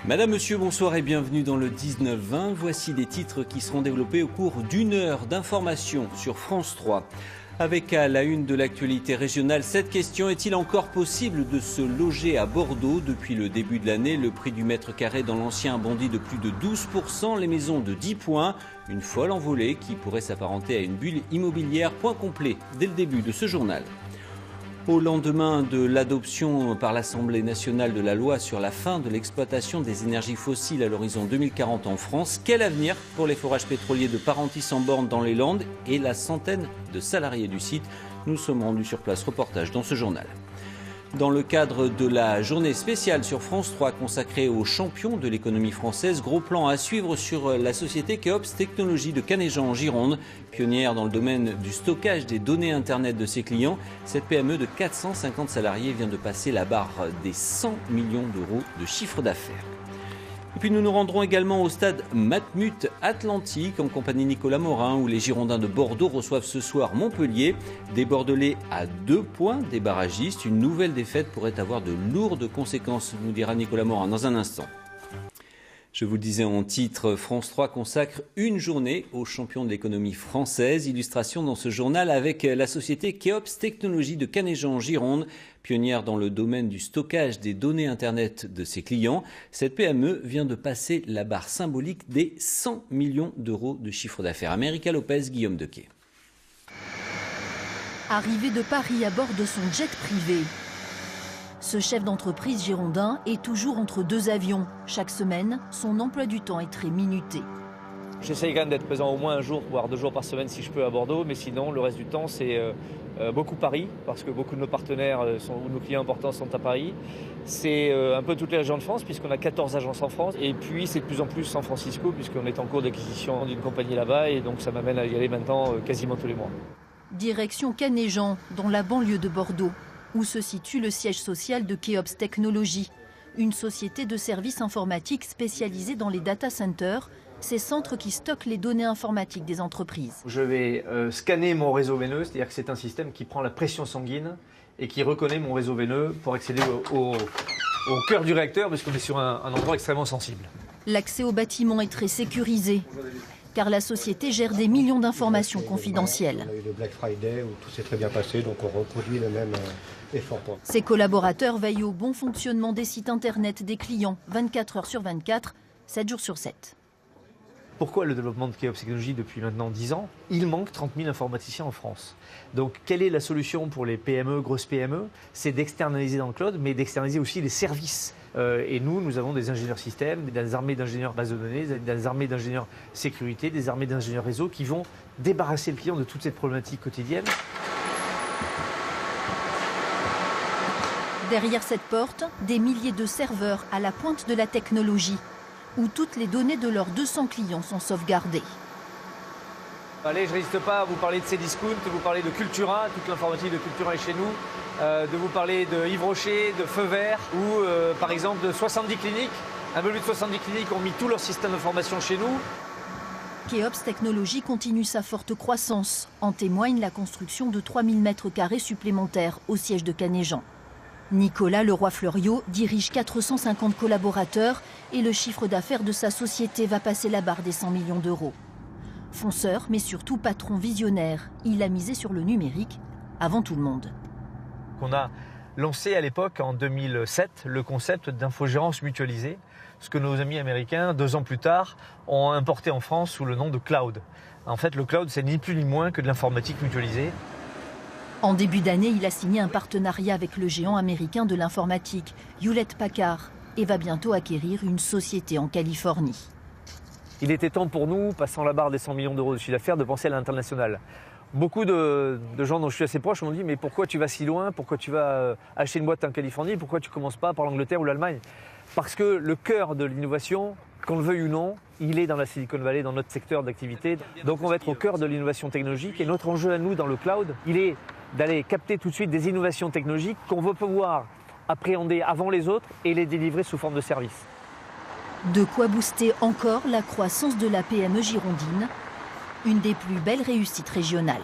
Madame, monsieur, bonsoir et bienvenue dans le 19-20. Voici des titres qui seront développés au cours d'une heure d'information sur France 3. Avec à la une de l'actualité régionale, cette question: est-il encore possible de se loger à Bordeaux? Depuis le début de l'année, le prix du mètre carré dans l'ancien a bondi de plus de 12%, les maisons de 10 points. Une folle envolée qui pourrait s'apparenter à une bulle immobilière. Point complet dès le début de ce journal. Au lendemain de l'adoption par l'Assemblée nationale de la loi sur la fin de l'exploitation des énergies fossiles à l'horizon 2040 en France, quel avenir pour les forages pétroliers de Parentis-en-Born dans les Landes et la centaine de salariés du site? Nous sommes rendus sur place, reportage dans ce journal. Dans le cadre de la journée spéciale sur France 3 consacrée aux champions de l'économie française, gros plan à suivre sur la société Keops Technologies de Canéjan en Gironde. Pionnière dans le domaine du stockage des données Internet de ses clients, cette PME de 450 salariés vient de passer la barre des 100 millions d'euros de chiffre d'affaires. Et puis nous nous rendrons également au stade Matmut Atlantique en compagnie de Nicolas Morin, où les Girondins de Bordeaux reçoivent ce soir Montpellier. Des Bordelais à 2 points des barragistes. Une nouvelle défaite pourrait avoir de lourdes conséquences, nous dira Nicolas Morin dans un instant. Je vous le disais en titre, France 3 consacre une journée aux champions de l'économie française. Illustration dans ce journal avec la société Keops Technologies de Canéjan en Gironde. Pionnière dans le domaine du stockage des données Internet de ses clients, cette PME vient de passer la barre symbolique des 100 millions d'euros de chiffre d'affaires. America Lopez, Guillaume Dequet. Arrivé de Paris à bord de son jet privé, ce chef d'entreprise girondin est toujours entre deux avions. Chaque semaine, son emploi du temps est très minuté. J'essaye quand même d'être présent au moins un jour, voire 2 jours par semaine si je peux à Bordeaux, mais sinon le reste du temps c'est beaucoup Paris, parce que beaucoup de nos partenaires ou nos clients importants sont à Paris. C'est un peu toutes les régions de France, puisqu'on a 14 agences en France, et puis c'est de plus en plus San Francisco, puisqu'on est en cours d'acquisition d'une compagnie là-bas, et donc ça m'amène à y aller maintenant quasiment tous les mois. Direction Canéjan, dans la banlieue de Bordeaux, où se situe le siège social de Keops Technologies, une société de services informatiques spécialisée dans les data centers, ces centres qui stockent les données informatiques des entreprises. Je vais scanner mon réseau veineux, c'est-à-dire que c'est un système qui prend la pression sanguine et qui reconnaît mon réseau veineux pour accéder au cœur du réacteur, parce qu'on est sur un endroit extrêmement sensible. L'accès au bâtiment est très sécurisé, car la société gère des millions d'informations confidentielles. On a eu le Black Friday où tout s'est très bien passé, donc on reproduit le même effort. Ses collaborateurs veillent au bon fonctionnement des sites internet des clients, 24 heures sur 24, 7 jours sur 7. Pourquoi le développement de Keops Technologies depuis maintenant 10 ans? Il manque 30 000 informaticiens en France. Donc quelle est la solution pour les PME, grosses PME? C'est d'externaliser dans le cloud, mais d'externaliser aussi les services. Et nous avons des ingénieurs systèmes, des armées d'ingénieurs base de données, des armées d'ingénieurs sécurité, des armées d'ingénieurs réseau qui vont débarrasser le client de toute cette problématique quotidienne. Derrière cette porte, des milliers de serveurs à la pointe de la technologie, où toutes les données de leurs 200 clients sont sauvegardées. Allez, je ne résiste pas à vous parler de Cdiscount, de vous parler de Cultura, toute l'informatique de Cultura est chez nous, de vous parler de Yves Rocher, de Feu Vert, ou par exemple de 70 cliniques. Un peu plus de 70 cliniques ont mis tout leur système d'information chez nous. Keops Technologies continue sa forte croissance. En témoigne la construction de 3000 m² supplémentaires au siège de Canéjan. Nicolas Leroy-Fleuriot dirige 450 collaborateurs et le chiffre d'affaires de sa société va passer la barre des 100 millions d'euros. Fonceur, mais surtout patron visionnaire, il a misé sur le numérique avant tout le monde. On a lancé à l'époque, en 2007, le concept d'infogérance mutualisée, ce que nos amis américains, 2 ans plus tard, ont importé en France sous le nom de cloud. En fait, le cloud, c'est ni plus ni moins que de l'informatique mutualisée. En début d'année, il a signé un partenariat avec le géant américain de l'informatique, Hewlett-Packard, et va bientôt acquérir une société en Californie. Il était temps pour nous, passant la barre des 100 millions d'euros de chiffre d'affaires, de penser à l'international. Beaucoup de gens dont je suis assez proche m'ont dit « mais pourquoi tu vas si loin? Pourquoi tu vas acheter une boîte en Californie? Pourquoi tu ne commences pas par l'Angleterre ou l'Allemagne ?» Parce que le cœur de l'innovation, qu'on le veuille ou non, il est dans la Silicon Valley, dans notre secteur d'activité. Donc on va être au cœur de l'innovation technologique. Et notre enjeu à nous dans le cloud, il est d'aller capter tout de suite des innovations technologiques qu'on veut pouvoir appréhender avant les autres et les délivrer sous forme de service. De quoi booster encore la croissance de la PME girondine, une des plus belles réussites régionales.